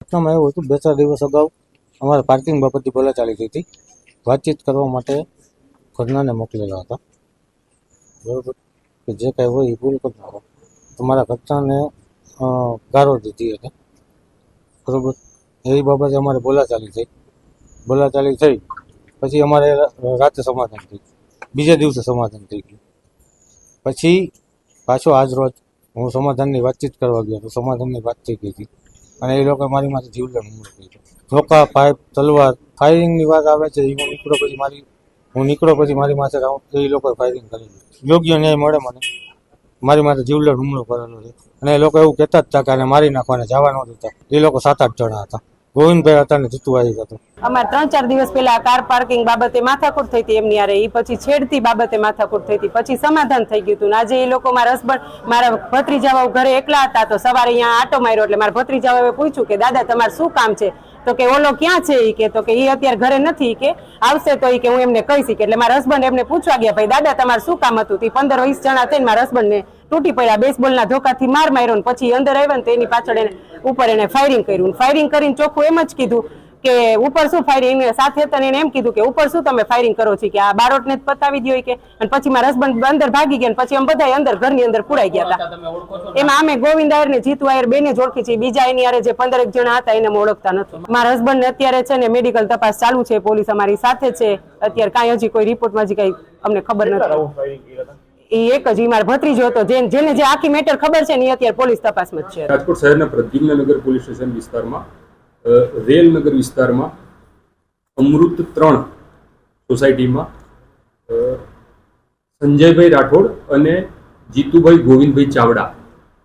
ઘટનામાં એવું હતું, 2-4 દિવસ અગાઉ અમારે પાર્કિંગ બાબતની બોલાચાલી થઈ હતી. વાતચીત કરવા માટે ઘરનાને મોકલેલા હતા, બરાબર, કે જે કાંઈ હોય એ ભૂલ કરી નાખો. તમારા ઘરનાને ગારો દીધી હતી, બરાબર. એ બાબતે અમારે બોલાચાલી થઈ. પછી અમારે રાતે સમાધાન થયું, બીજા દિવસે સમાધાન થઈ ગયું. પછી પાછો આજ રોજ હું સમાધાનની વાતચીત કરવા ગયો તો સમાધાનની વાત થઈ ગઈ હતી અને એ લોકો મારી માથે જીવલેણ હુમલો કર્યો. ધોકા, પાઇપ, તલવાર, ફાયરિંગની વાત આવે છે. હું નીકળો પછી મારી માથે એ લોકોએ ફાયરિંગ કરેલું. યોગ્ય ન્યાય મળે મને. મારી માથે જીવલેણ હુમલો કરેલો છે અને એ લોકો એવું કહેતા જ હતા કે આને મારી નાખવાને જવા ન દેતા. એ લોકો 7-8 જણા હતા. ગોવિંદભાઈ હતા ને જીતુભાઈ હતો. અમારે 3-4 દિવસ પહેલા કાર પાર્કિંગ બાબતે માથાકૂટ થઈ હતી એમની યારે, એ પછી છેડતી બાબતે માથાકૂટ થઈ હતી, પછી સમાધાન થઈ ગયું હતું. આજે એ લોકો મારા હસબન્ડ, મારા ભત્રીજાઓ ઘરે એકલા હતા તો સવારે અહીંયા આટો માર્યો એટલે મારા ભત્રીજાઓએ પૂછ્યું કે દાદા તમારે શું કામ છે? તો કે ઓલો ક્યાં છે? એ કે તો કે એ અત્યારે ઘરે નથી, કે આવશે તો એ કે હું એમને કહીશ. એટલે મારા હસબન્ડ એમને પૂછવા ગયા, ભાઈ દાદા તમારે શું કામ હતું? 15-20 જણા થઈને મારા હસબન્ડને તૂટી પડ્યા, બેસબોલના ધોકાથી માર માર્યો ને પછી અંદર આવ્યા ને તો એની પાછળ ઉપર એને ફાયરિંગ કર્યું. ફાયરિંગ કરીને ચોખ્ખું એમ જ કીધું કે ઉપર શું ફાયરિંગ, સાથે હતા એને એમ કીધું કે ઉપર શું તમે ફાયરિંગ કરો છો, કે આ બારોટને જ પતાવી દો કે. અને પછી મારા હસબન્ડ અંદર ભાગી ગયા, પછી અમે બધા અંદર ઘરની અંદર પુરાઈ ગયા હતા. એમાં અમે ગોવિંદ આયર ને જીતુ આયર બેને જ ઓળખી છે, બીજા એની યારે જે 15 જણા હતા એને અમે ઓળખતા નથી. મારા હસબન્ડ ને અત્યારે છે ને મેડિકલ તપાસ ચાલુ છે, પોલીસ અમારી સાથે છે. અત્યારે કાંઈ હજી કોઈ રિપોર્ટમાં હજી કઈ અમને ખબર નથી. એ એક જ મારા ભત્રીજો હતો, જેને જે આખી મેટર ખબર છે ને એ અત્યારે પોલીસ તપાસમાં જ છે. રાજકોટ શહેરના પ્રદ્યુમ્નનગર પોલીસ સ્ટેશન વિસ્તારમાં, રેલનગર વિસ્તારમાં અમૃત 3 સોસાયટીમાં સંજયભાઈ રાઠોડ અને જીતુભાઈ ગોવિંદભાઈ ચાવડા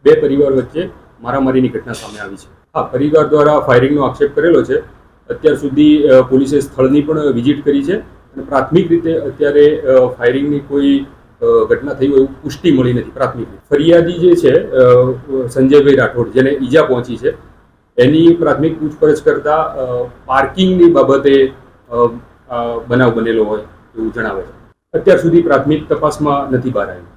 બે પરિવાર વચ્ચે મારામારીની ઘટના સામે આવી છે. આ પરિવાર દ્વારા ફાયરિંગનો આક્ષેપ કરેલો છે. અત્યાર સુધી પોલીસે સ્થળની પણ વિઝિટ કરી છે અને પ્રાથમિક રીતે અત્યારે ફાયરિંગની કોઈ ઘટના થઈ હોય એવું પુષ્ટિ મળી નથી. પ્રાથમિક ફરિયાદી જે છે સંજયભાઈ રાઠોડ, જેને ઈજા પહોંચી છે, એની પ્રાથમિક પૂછપરછ કરતા પાર્કિંગની બાબતે બનાવ બનેલો હોય એવું જણાવે છે. અત્યાર સુધી પ્રાથમિક તપાસમાં નથી બહાર આવ્યું.